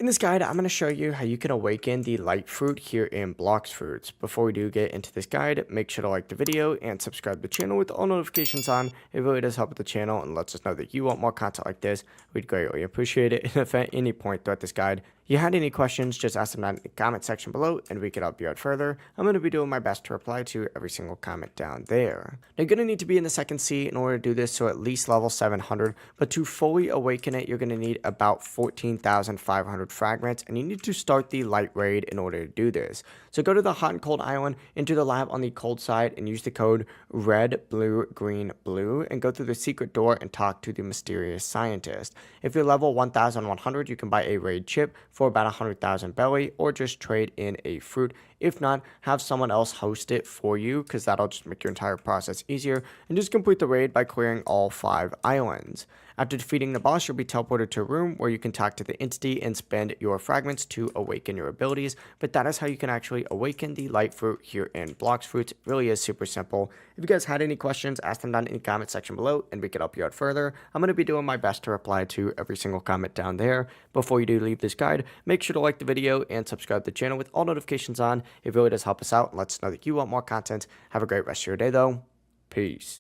In this guide, I'm going to show you how you can awaken the light fruit here in Blox Fruits. Before we do get into this guide, make sure to like the video and subscribe to the channel with all notifications on. It really does help with the channel and lets us know that you want more content like this. We'd greatly appreciate it. And if at any point throughout this guide you had any questions, just ask them down in the comment section below and we can help you out further. I'm going to be doing my best to reply to every single comment down there. Now, you're going to need to be in the second sea in order to do this, so at least level 700, but to fully awaken it, you're going to need about 14,500 fragments, and you need to start the light raid in order to do this. So go to the hot and cold island, into the lab on the cold side, and use the code red, blue, green, blue, and go through the secret door and talk to the mysterious scientist. If you're level 1,100, you can buy a raid chip for about 100,000 belly, or just trade in a fruit. If not, have someone else host it for you, because that'll just make your entire process easier, and just complete the raid by clearing all 5 islands. After defeating the boss, you'll be teleported to a room where you can talk to the entity and spend your fragments to awaken your abilities, but that is how you can actually awaken the light fruit here in Blox Fruits. It really is super simple. If you guys had any questions, ask them down in the comment section below and we can help you out further. I'm going to be doing my best to reply to every single comment down there. Before you do leave this guide, make sure to like the video and subscribe to the channel with all notifications on. It really does help us out and lets us know that you want more content. Have a great rest of your day though. Peace.